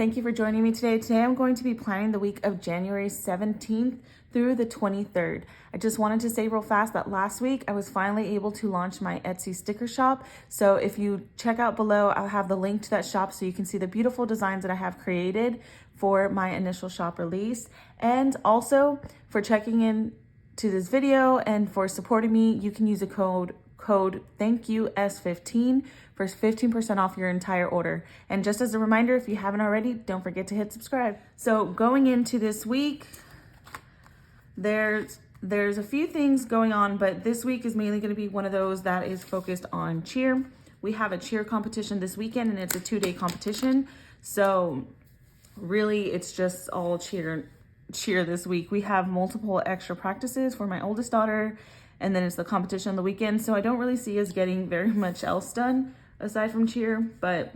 Thank you for joining me today. Today I'm going to be planning the week of January 17th through the 23rd. I just wanted to say real fast that last week I was finally able to launch my Etsy sticker shop. So if you check out below, I'll have the link to that shop so you can see the beautiful designs that I have created for my initial shop release. And also for checking in to this video and for supporting me, you can use a code THANKYOUS15 for 15% off your entire order. And just as a reminder, if you haven't already, don't forget to hit subscribe. So going into this week, there's a few things going on, but this week is mainly going to be one of those that is focused on cheer. We have a cheer competition this weekend and it's a 2-day competition. So really it's just all cheer this week. We have multiple extra practices for my oldest daughter, and then it's the competition on the weekend. So I don't really see us getting very much else done aside from cheer, but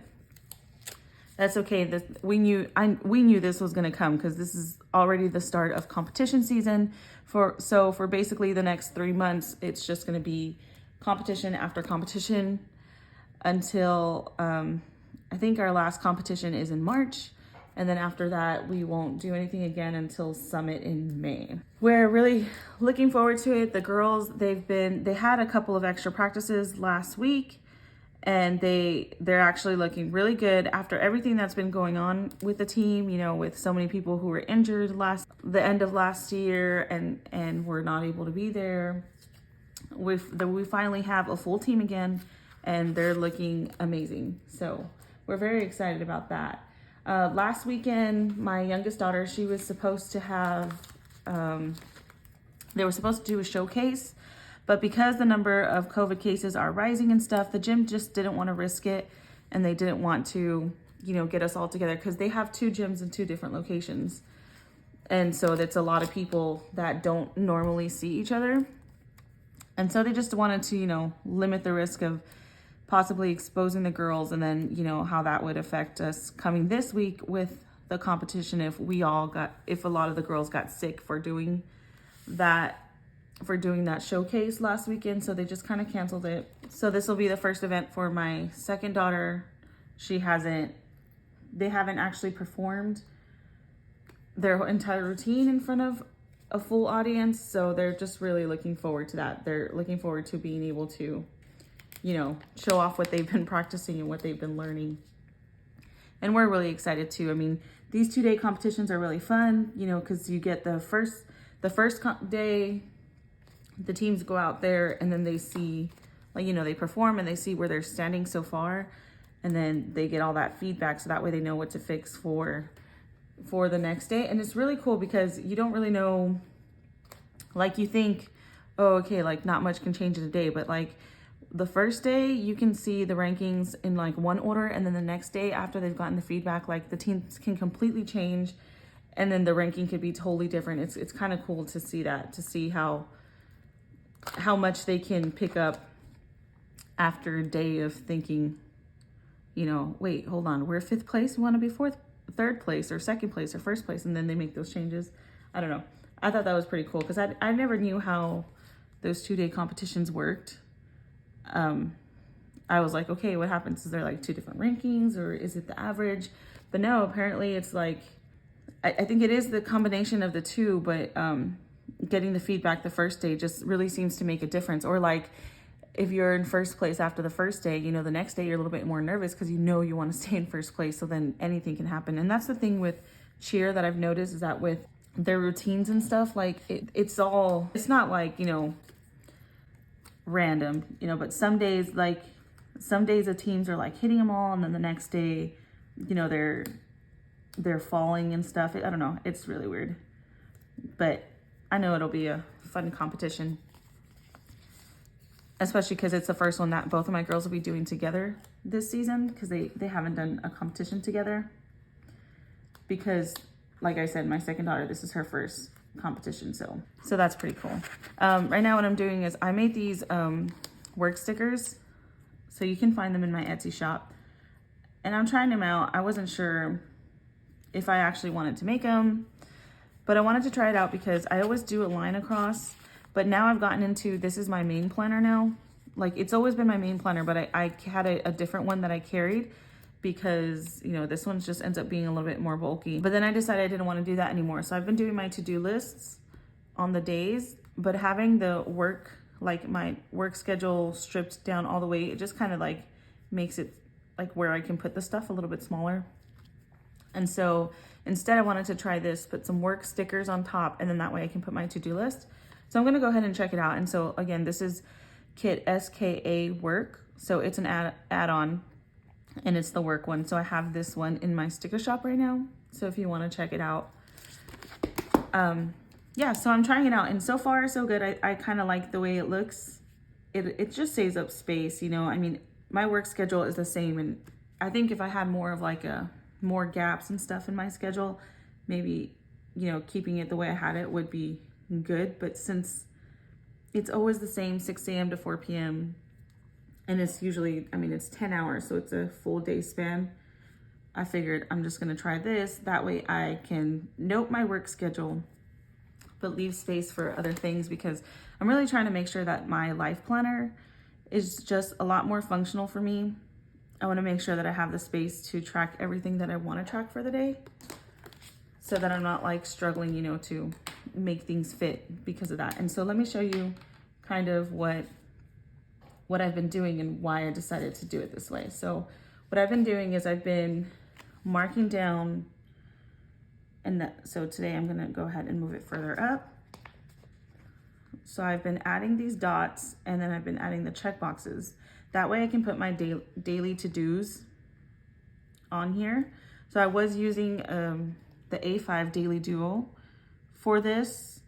that's okay. We knew this was gonna come because this is already the start of competition season. So for basically the next 3 months, it's just gonna be competition after competition until I think our last competition is in March. And then after that, we won't do anything again until Summit in May. We're really looking forward to it. The girls, they had a couple of extra practices last week, and they're actually looking really good after everything that's been going on with the team, you know, with so many people who were injured the end of last year and were not able to be there. We finally have a full team again, and they're looking amazing. So we're very excited about that. Last weekend, my youngest daughter, she was supposed to have, they were supposed to do a showcase, but because the number of COVID cases are rising and stuff, the gym just didn't want to risk it, and they didn't want to, you know, get us all together because they have 2 gyms in 2 different locations. And so that's a lot of people that don't normally see each other. And so they just wanted to, you know, limit the risk of possibly exposing the girls, and then, you know, how that would affect us coming this week with the competition if a lot of the girls got sick for doing that showcase last weekend. So they just kind of canceled it. So this will be the first event for my second daughter. They haven't actually performed their entire routine in front of a full audience. So they're just really looking forward to that. They're looking forward to being able to, you know, show off what they've been practicing and what they've been learning. And we're really excited too. I mean, these 2-day competitions are really fun, you know, because you get the first day, the teams go out there and then they see, like, you know, they perform and they see where they're standing so far, and then they get all that feedback, so that way they know what to fix for the next day. And it's really cool because you don't really know, like, you think, oh, okay, like not much can change in a day, but like the first day you can see the rankings in like one order, and then the next day after they've gotten the feedback, like the teams can completely change, and then the ranking could be totally different. It's kind of cool to see that, to see how much they can pick up after a day of thinking, you know, wait, hold on, we're 5th place, we want to be 3rd place or 2nd place or 1st place, and then they make those changes. I don't know. I thought that was pretty cool because I never knew how those 2-day competitions worked. I was like, okay, what happens? Is there like 2 different rankings, or is it the average? But no, apparently it's like, I think it is the combination of the 2, but getting the feedback the first day just really seems to make a difference. Or like if you're in 1st place after the first day, you know, the next day you're a little bit more nervous because you know you want to stay in 1st place, so then anything can happen. And that's the thing with cheer that I've noticed, is that with their routines and stuff, like it's not like, you know, random, you know, but some days the teams are like hitting them all, and then the next day, you know, they're falling and stuff. I don't know, it's really weird, but I know it'll be a fun competition, especially because it's the first one that both of my girls will be doing together this season, because they haven't done a competition together, because like I said, my second daughter, this is her first competition, so that's pretty cool. Right now what I'm doing is I made these work stickers, so you can find them in my Etsy shop, and I'm trying them out. I wasn't sure if I actually wanted to make them, but I wanted to try it out because I always do a line across, but now I've gotten into, this is my main planner now. Like, it's always been my main planner, but I had a different one that I carried because, you know, this one just ends up being a little bit more bulky. But then I decided I didn't want to do that anymore. So I've been doing my to-do lists on the days, but having the work, like my work schedule stripped down all the way, it just kind of like makes it like where I can put the stuff a little bit smaller. And so instead I wanted to try this, put some work stickers on top, and then that way I can put my to-do list. So I'm gonna go ahead and check it out. And so again, this is Kit SKA Work. So it's an add-on, and it's the work one. So I have this one in my sticker shop right now. So if you wanna check it out. Yeah, so I'm trying it out, and so far so good. I kind of like the way it looks. It just saves up space, you know. I mean, my work schedule is the same, and I think if I had more of like more gaps and stuff in my schedule, maybe, you know, keeping it the way I had it would be good. But since it's always the same, 6 a.m. to 4 p.m., and it's usually, I mean, it's 10 hours, so it's a full day span, I figured I'm just gonna try this. That way I can note my work schedule, but leave space for other things, because I'm really trying to make sure that my life planner is just a lot more functional for me. I want to make sure that I have the space to track everything that I want to track for the day, so that I'm not like struggling, you know, to make things fit because of that. And so let me show you kind of what I've been doing and why I decided to do it this way. So what I've been doing is I've been marking down, and so today I'm gonna go ahead and move it further up. So I've been adding these dots, and then I've been adding the check boxes. That way I can put my daily to-dos on here. So I was using the A5 Daily Duo for this,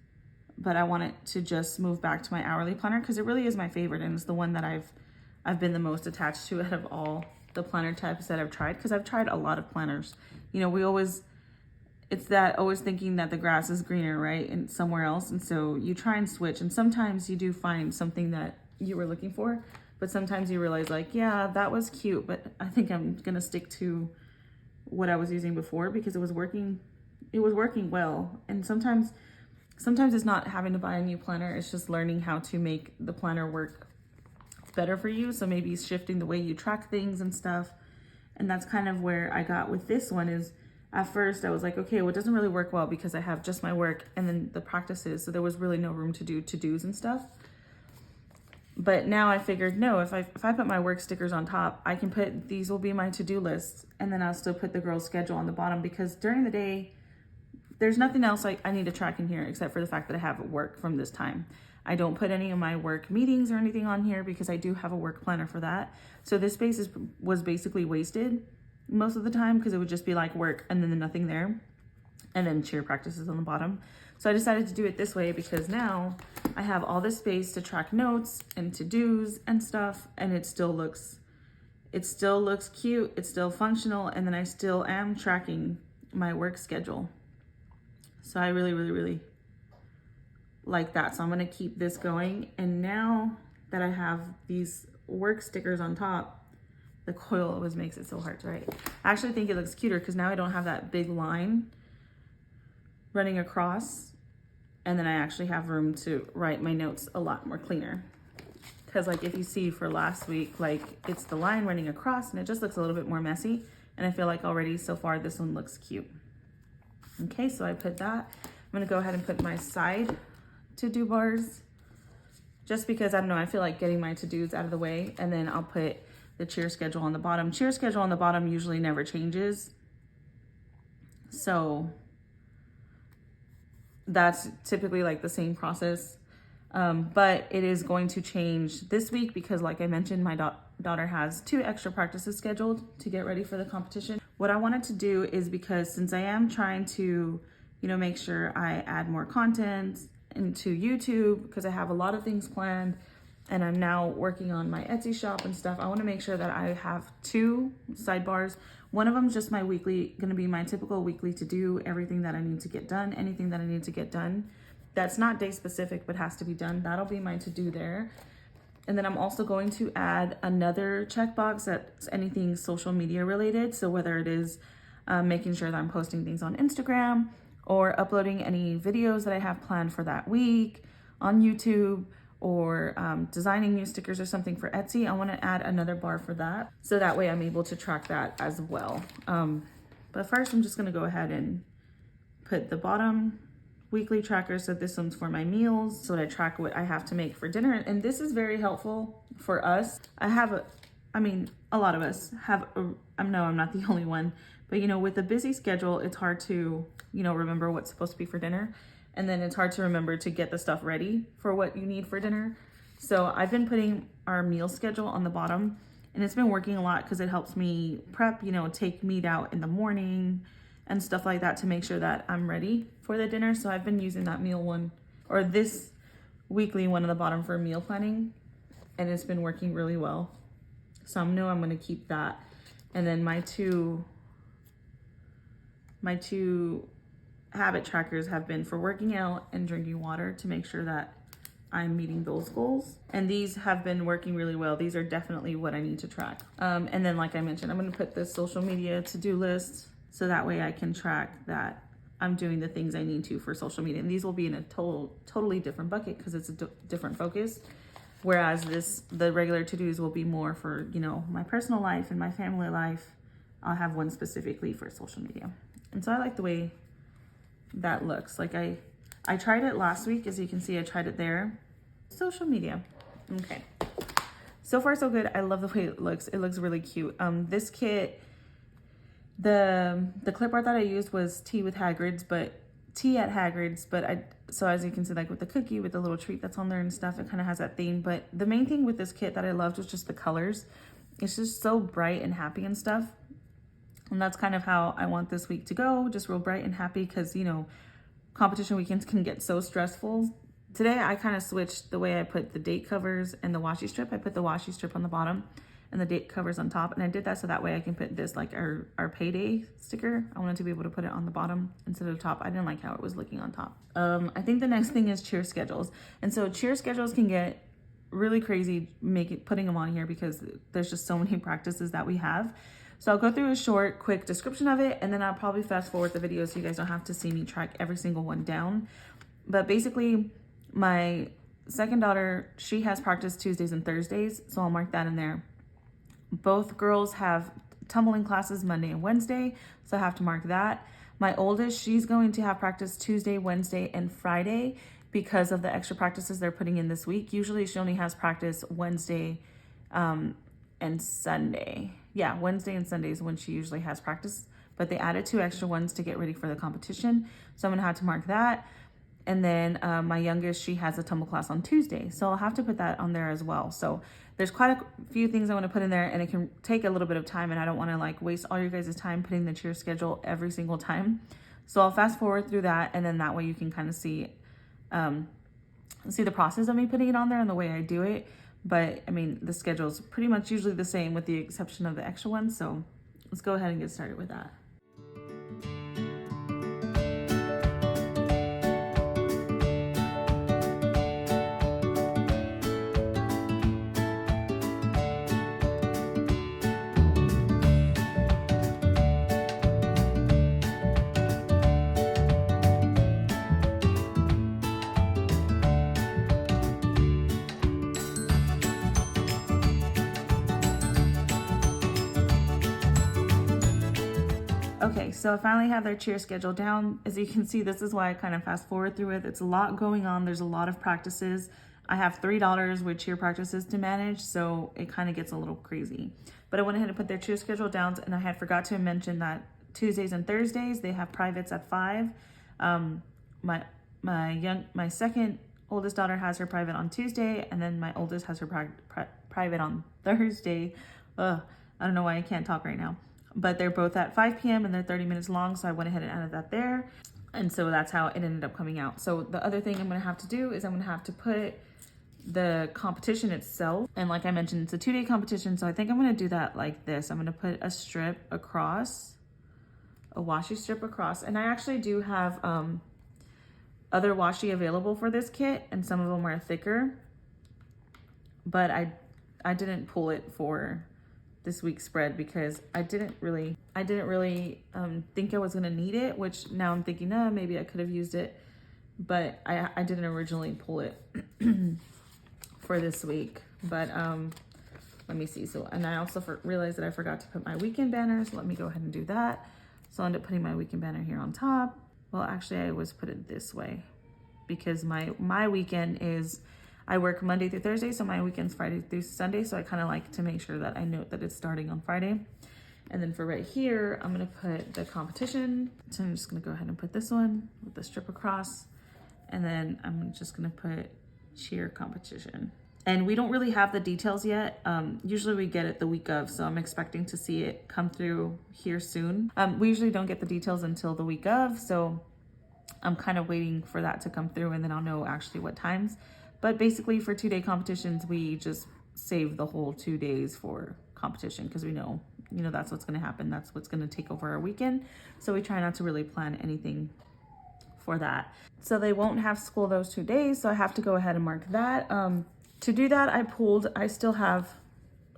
but I want it to just move back to my hourly planner, because it really is my favorite, and it's the one that I've been the most attached to out of all the planner types that I've tried, because I've tried a lot of planners. You know, it's that always thinking that the grass is greener, right, and somewhere else. And so you try and switch, and sometimes you do find something that you were looking for, but sometimes you realize like, yeah, that was cute, but I think I'm gonna stick to what I was using before, because it was working well. And sometimes it's not having to buy a new planner, it's just learning how to make the planner work better for you. So maybe shifting the way you track things and stuff. And that's kind of where I got with this one. Is at first I was like, okay, well, it doesn't really work well because I have just my work and then the practices, so there was really no room to do to-dos and stuff. But now I figured, no, if I put my work stickers on top, I can put, these will be my to-do lists, and then I'll still put the girl's schedule on the bottom, because during the day, there's nothing else I need to track in here except for the fact that I have work from this time. I don't put any of my work meetings or anything on here, because I do have a work planner for that. So this space was basically wasted most of the time, because it would just be like work and then nothing there, and then cheer practices on the bottom. So I decided to do it this way, because now I have all this space to track notes and to-dos and stuff, and it still looks cute, it's still functional, and then I still am tracking my work schedule. So I really, really, really like that. So I'm gonna keep this going. And now that I have these work stickers on top, the coil always makes it so hard to write. I actually think it looks cuter, because now I don't have that big line running across, and then I actually have room to write my notes a lot more cleaner. Because like if you see for last week, like it's the line running across and it just looks a little bit more messy, and I feel like already so far this one looks cute. Okay, so I put that. I'm gonna go ahead and put my side to-do bars, just because, I don't know, I feel like getting my to-dos out of the way, and then I'll put the cheer schedule on the bottom. Cheer schedule on the bottom usually never changes, so that's typically like the same process, but it is going to change this week, because like I mentioned, my daughter has 2 extra practices scheduled to get ready for the competition. What I wanted to do is, because since I am trying to, you know, make sure I add more content into YouTube, because I have a lot of things planned, and I'm now working on my Etsy shop and stuff, I want to make sure that I have 2 sidebars. One of them is just my weekly, gonna be my typical weekly to do, everything that I need to get done, anything that I need to get done that's not day specific but has to be done. That'll be my to do there. And then I'm also going to add another checkbox that's anything social media related. So whether it is making sure that I'm posting things on Instagram, or uploading any videos that I have planned for that week on YouTube, or designing new stickers or something for Etsy, I want to add another bar for that. So that way I'm able to track that as well. But first I'm just going to go ahead and put the bottom weekly tracker. So this one's for my meals. So that I track what I have to make for dinner. And this is very helpful for us. A lot of us have, I know I'm not the only one, but you know, with a busy schedule, it's hard to, you know, remember what's supposed to be for dinner. And then it's hard to remember to get the stuff ready for what you need for dinner. So I've been putting our meal schedule on the bottom, and it's been working a lot because it helps me prep, you know, take meat out in the morning and stuff like that to make sure that I'm ready for the dinner. So I've been using that meal one, or this weekly one on the bottom for meal planning, and it's been working really well. So I know I'm going to keep that. And then my two habit trackers have been for working out and drinking water to make sure that I'm meeting those goals. And these have been working really well. These are definitely what I need to track. And then like I mentioned, I'm going to put this social media to-do list so that way I can track that I'm doing the things I need to for social media. And these will be in a totally different bucket because it's a different focus. Whereas the regular to-dos will be more for, you know, my personal life and my family life. I'll have one specifically for social media. And so I like the way that looks. Like I tried it last week. As you can see, I tried it there. Social media. Okay. So far, so good. I love the way it looks. It looks really cute. This kit, the clip art that I used was tea at Hagrid's, but so as you can see, like with the cookie, with the little treat that's on there and stuff, it kind of has that theme. But the main thing with this kit that I loved was just the colors. It's just so bright and happy and stuff. And that's kind of how I want this week to go, just real bright and happy, because, you know, competition weekends can get so stressful. Today, I kind of switched the way I put the date covers and the washi strip. I put the washi strip on the bottom and the date covers on top. And I did that so that way I can put this, like our payday sticker. I wanted to be able to put it on the bottom instead of the top. I didn't like how it was looking on top. I think the next thing is cheer schedules. And so cheer schedules can get really crazy putting them on here because there's just so many practices that we have. So I'll go through a short, quick description of it, and then I'll probably fast forward the video so you guys don't have to see me track every single one down. But basically, my second daughter, she has practice Tuesdays and Thursdays, so I'll mark that in there. Both girls have tumbling classes Monday and Wednesday, so I have to mark that. My oldest, she's going to have practice Tuesday, Wednesday, and Friday because of the extra practices they're putting in this week. Usually she only has practice Wednesday and Sunday. Yeah, Wednesday and Sunday is when she usually has practice, but they added 2 extra ones to get ready for the competition. So I'm gonna have to mark that. And then my youngest, she has a tumble class on Tuesday. So I'll have to put that on there as well. So there's quite a few things I wanna put in there, and it can take a little bit of time, and I don't wanna like waste all your guys' time putting the cheer schedule every single time. So I'll fast forward through that, and then that way you can kind of see the process of me putting it on there and the way I do it. But I mean, the schedule's pretty much usually the same with the exception of the extra ones. So let's go ahead and get started with that. Okay, so I finally have their cheer schedule down. As you can see, this is why I kind of fast forward through it. It's a lot going on. There's a lot of practices. I have $3 with cheer practices to manage, so it kind of gets a little crazy. But I went ahead and put their cheer schedule down, and I had forgot to mention that Tuesdays and Thursdays, they have privates at 5. My second oldest daughter has her private on Tuesday, and then my oldest has her private on Thursday. I don't know why I can't talk right now. But they're both at 5 p.m. and they're 30 minutes long, so I went ahead and added that there. And so that's how it ended up coming out. So the other thing I'm gonna have to do is I'm gonna have to put the competition itself. And like I mentioned, it's a 2-day competition, so I think I'm gonna do that like this. I'm gonna put a strip across, a washi strip across. And I actually do have other washi available for this kit, and some of them are thicker. But I didn't pull it for this week's spread because I didn't really think I was gonna need it, which now I'm thinking, maybe I could have used it, but I didn't originally pull it. for this week. But let me see. So, and I also realized that I forgot to put my weekend banners. Let me go ahead and do that. So I'll end up putting my weekend banner here on top. Well, actually I always put it this way because my weekend is, I work Monday through Thursday. So my weekend's Friday through Sunday. So I kind of like to make sure that I note that it's starting on Friday. And then for right here, I'm gonna put the competition. So I'm just gonna go ahead and put this one with the strip across. And then I'm just gonna put cheer competition. And we don't really have the details yet. Usually we get it the week of, so I'm expecting to see it come through here soon. We usually don't get the details until the week of, so I'm kind of waiting for that to come through and then I'll know actually what times. But basically for 2-day competitions, we just save the whole 2 days for competition because we know, that's what's gonna happen. That's what's gonna take over our weekend. So we try not to really plan anything for that. So they won't have school those 2 days, so I have to go ahead and mark that. To do that, I still have,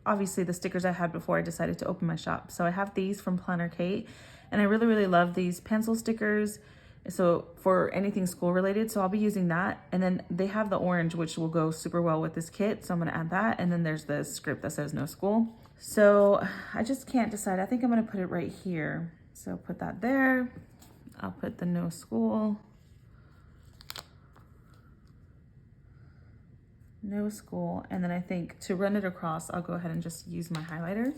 obviously, the stickers I had before I decided to open my shop. So I have these from Planner Kate, and I really, really love these pencil stickers. So for anything school related, so I'll be using that. And then they have the orange, which will go super well with this kit. So I'm gonna add that. And then there's the script that says no school. So I just can't decide. I think I'm gonna put it right here. So put that there. I'll put the no school. No school. And then I think to run it across, I'll go ahead and just use my highlighter.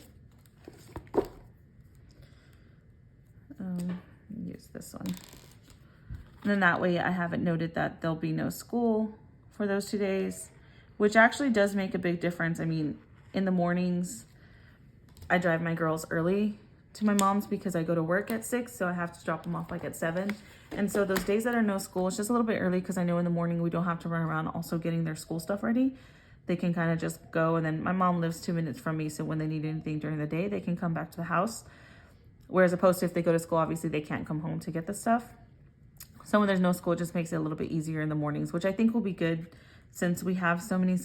Use this one. And then that way I have it noted that there'll be no school for those 2 days, which actually does make a big difference. I mean, in the mornings, I drive my girls early to my mom's because I go to work at 6, so I have to drop them off like at 7. And so those days that are no school, it's just a little bit early because I know in the morning we don't have to run around also getting their school stuff ready. They can kind of just go, and then my mom lives 2 minutes from me, so when they need anything during the day, they can come back to the house. Whereas opposed to if they go to school, obviously they can't come home to get the stuff. So when there's no school, it just makes it a little bit easier in the mornings, which I think will be good since we have so many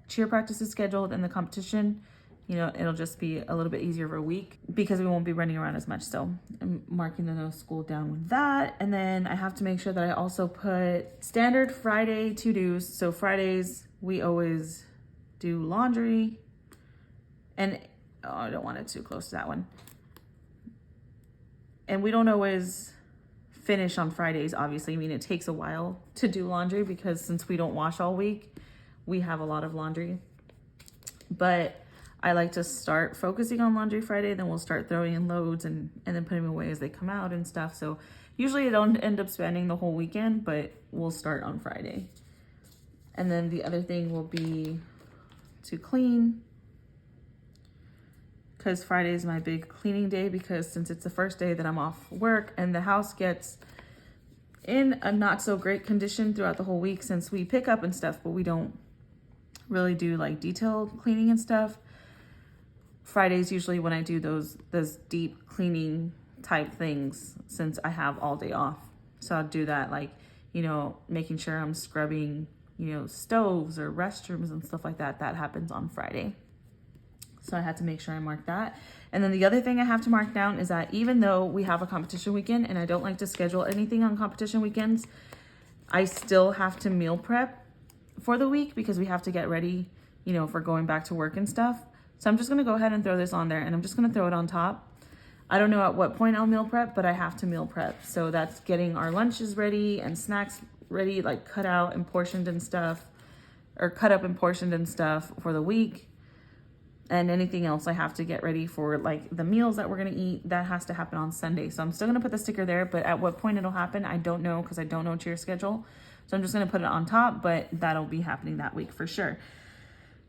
cheer practices scheduled in the competition. It'll just be a little bit easier of a week because we won't be running around as much. So I'm marking the no school down with that. And then I have to make sure that I also put standard Friday to-dos. So Fridays, we always do laundry. And I don't want it too close to that one. And we don't always finish on Fridays, obviously. I mean, it takes a while to do laundry because since we don't wash all week, we have a lot of laundry. But I like to start focusing on laundry Friday, then we'll start throwing in loads and then putting them away as they come out and stuff. So usually I don't end up spending the whole weekend, but we'll start on Friday. And then the other thing will be to clean, because Friday is my big cleaning day, because since it's the first day that I'm off work and the house gets in a not so great condition throughout the whole week since we pick up and stuff, but we don't really do like detailed cleaning and stuff. Friday's usually when I do those deep cleaning type things since I have all day off. So I'll do that, like, making sure I'm scrubbing, stoves or restrooms and stuff like that. That happens on Friday. So I had to make sure I mark that. And then the other thing I have to mark down is that even though we have a competition weekend and I don't like to schedule anything on competition weekends, I still have to meal prep for the week because we have to get ready, for going back to work and stuff. So I'm just gonna go ahead and throw this on there, and I'm just gonna throw it on top. I don't know at what point I'll meal prep, but I have to meal prep. So that's getting our lunches ready and snacks ready, like cut out and portioned and stuff, or cut up and portioned and stuff for the week. And anything else I have to get ready for, like the meals that we're gonna eat, that has to happen on Sunday. So I'm still gonna put the sticker there, but at what point it'll happen, I don't know, because I don't know cheer schedule. So I'm just gonna put it on top, but that'll be happening that week for sure.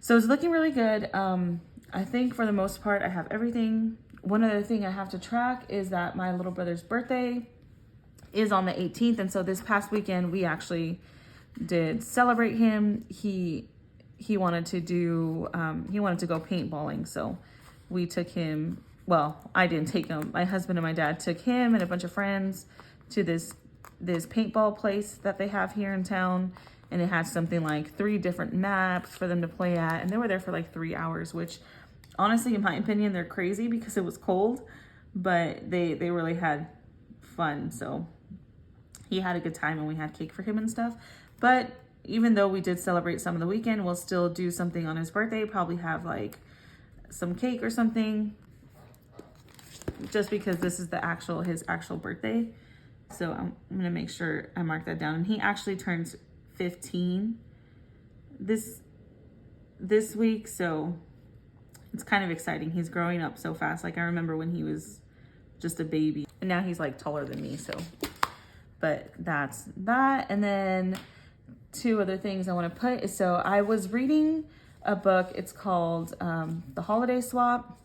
So it's looking really good. I think for the most part, I have everything. One other thing I have to track is that my little brother's birthday is on the 18th. And so this past weekend, we actually did celebrate him. He wanted to do, he wanted to go paintballing. So we took him, well, I didn't take him. My husband and my dad took him and a bunch of friends to this paintball place that they have here in town. And it had something like 3 different maps for them to play at. And they were there for like 3 hours, which honestly, in my opinion, they're crazy because it was cold, but they really had fun. So he had a good time and we had cake for him and stuff. But even though we did celebrate some of the weekend, we'll still do something on his birthday, probably have like some cake or something, just because this is his actual birthday. So I'm gonna make sure I mark that down. And he actually turns 15 this week, so it's kind of exciting. He's growing up so fast. Like I remember when he was just a baby, and now he's like taller than me. So, but that's that. And then two other things I want to put is, so I was reading a book. It's called The Holiday Swap,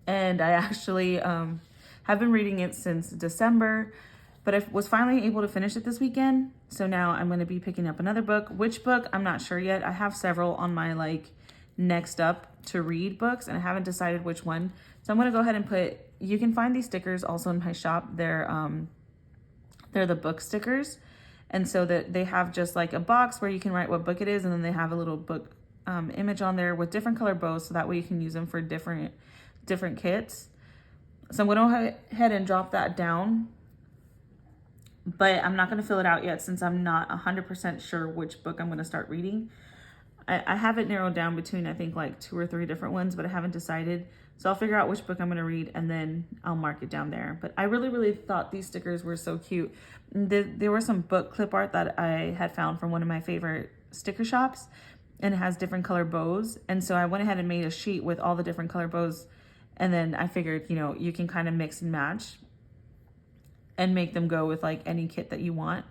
and I actually have been reading it since December, but I was finally able to finish it this weekend. So now I'm going to be picking up another book. Which book, I'm not sure yet. I have several on my like next up to read books, and I haven't decided which one. So I'm going to go ahead and you can find these stickers also in my shop. They're the book stickers. And so that they have just like a box where you can write what book it is, and then they have a little book image on there with different color bows, so that way you can use them for different kits. So I'm going to go ahead and drop that down, but I'm not going to fill it out yet since I'm not 100% sure which book I'm going to start reading. I have it narrowed down between, I think, like 2 or 3 different ones, but I haven't decided. So I'll figure out which book I'm going to read, and then I'll mark it down there. But I really thought these stickers were so cute. There was some book clip art that I had found from one of my favorite sticker shops, and it has different color bows. And so I went ahead and made a sheet with all the different color bows. And then I figured, you can kind of mix and match and make them go with like any kit that you want.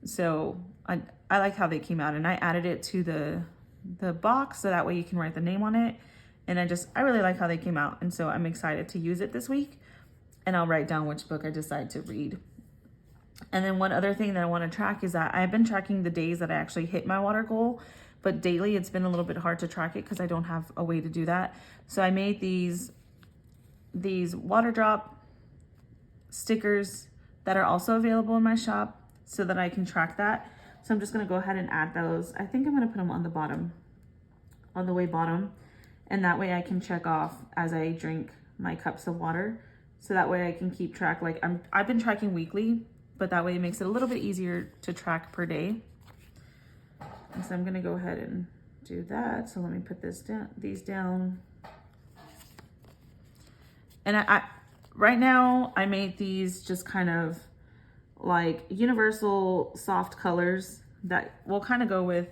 So I like how they came out, and I added it to the box so that way you can write the name on it. And I really like how they came out, and so I'm excited to use it this week, and I'll write down which book I decide to read. And then one other thing that I want to track is that I've been tracking the days that I actually hit my water goal, but daily it's been a little bit hard to track it because I don't have a way to do that. So I made these water drop stickers that are also available in my shop so that I can track that. So I'm just going to go ahead and add those. I think I'm going to put them on the bottom, on the way bottom. And that way I can check off as I drink my cups of water. So that way I can keep track. Like I've been tracking weekly, but that way it makes it a little bit easier to track per day. And so I'm going to go ahead and do that. So let me put these down. And I right now I made these just kind of like universal soft colors that will kind of go with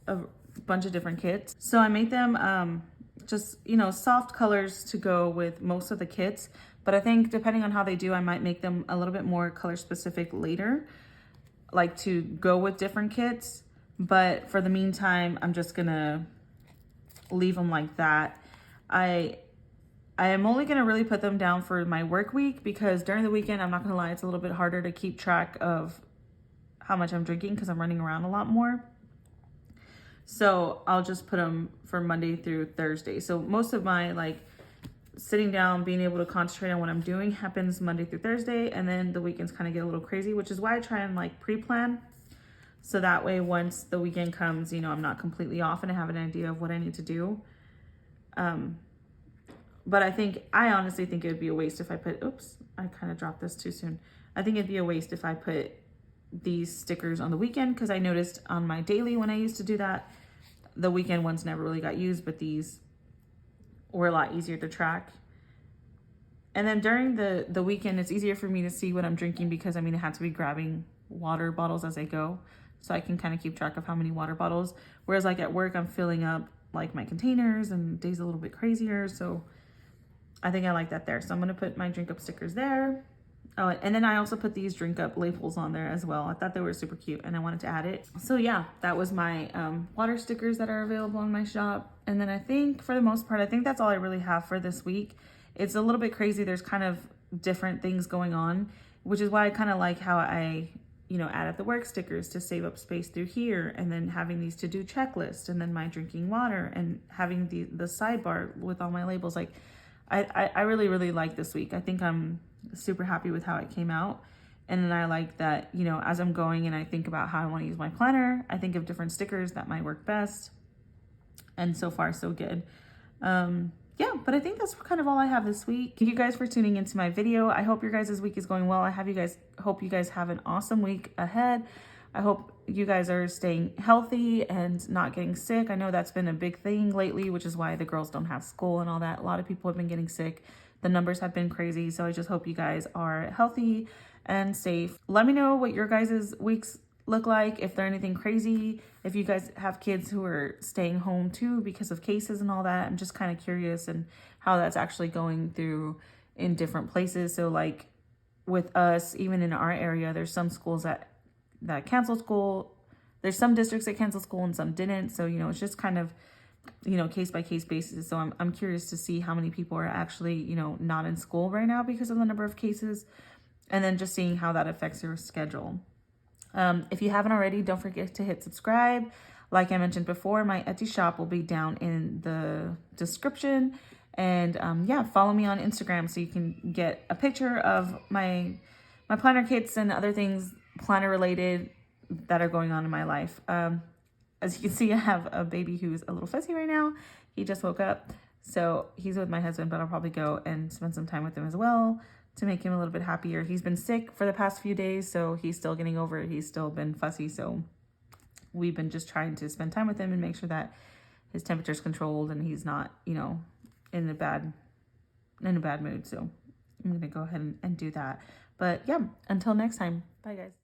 a bunch of different kits. So I made them just, soft colors to go with most of the kits. But I think depending on how they do, I might make them a little bit more color specific later, like to go with different kits. But for the meantime, I'm just gonna leave them like that. I am only gonna really put them down for my work week, because during the weekend, I'm not gonna lie, it's a little bit harder to keep track of how much I'm drinking because I'm running around a lot more. So I'll just put them for Monday through Thursday. So most of my like sitting down, being able to concentrate on what I'm doing happens Monday through Thursday, and then the weekends kind of get a little crazy, which is why I try and like pre-plan. So that way, once the weekend comes, I'm not completely off and I have an idea of what I need to do. But I honestly think it would be a waste if I put, oops, I kind of dropped this too soon. I think it'd be a waste if I put these stickers on the weekend, because I noticed on my daily when I used to do that, the weekend ones never really got used, but these were a lot easier to track. And then during the weekend, it's easier for me to see what I'm drinking, because I had to be grabbing water bottles as I go, so I can kind of keep track of how many water bottles. Whereas like at work, I'm filling up like my containers, and day's a little bit crazier. So I think I like that there. So I'm gonna put my drink up stickers there. Oh, and then I also put these drink up labels on there as well. I thought they were super cute and I wanted to add it. So yeah, that was my water stickers that are available in my shop. And then I think for the most part, I think that's all I really have for this week. It's a little bit crazy. There's kind of different things going on, which is why I kind of like how I, added the work stickers to save up space through here, and then having these to-do checklist, and then my drinking water, and having the sidebar with all my labels. Like I really like this week. I think I'm super happy with how it came out. And then I like that, as I'm going and I think about how I want to use my planner, I think of different stickers that might work best. And so far, so good. Yeah, but I think that's kind of all I have this week. Thank you guys for tuning into my video. I hope your guys' week is going well. Hope you guys have an awesome week ahead. I hope you guys are staying healthy and not getting sick. I know that's been a big thing lately, which is why the girls don't have school and all that. A lot of people have been getting sick. The numbers have been crazy. So I just hope you guys are healthy and safe. Let me know what your guys' weeks look like, if they're anything crazy, if you guys have kids who are staying home too because of cases and all that. I'm just kind of curious and how that's actually going through in different places. So like with us, even in our area, there's some schools that canceled school. There's some districts that canceled school and some didn't. So, you know, it's just kind of, you know, case by case basis. So I'm curious to see how many people are actually, you know, not in school right now because of the number of cases, and then just seeing how that affects your schedule. If you haven't already, don't forget to hit subscribe. Like I mentioned before, my Etsy shop will be down in the description. And yeah, follow me on Instagram so you can get a picture of my planner kits and other things planner related that are going on in my life. As you can see, I have a baby who's a little fussy right now. He just woke up. So he's with my husband, but I'll probably go and spend some time with him as well to make him a little bit happier. He's been sick for the past few days, so he's still getting over it. He's still been fussy, so we've been just trying to spend time with him and make sure that his temperature's controlled and he's not, you know, in a bad mood. So I'm gonna go ahead and do that. But yeah, until next time, bye guys.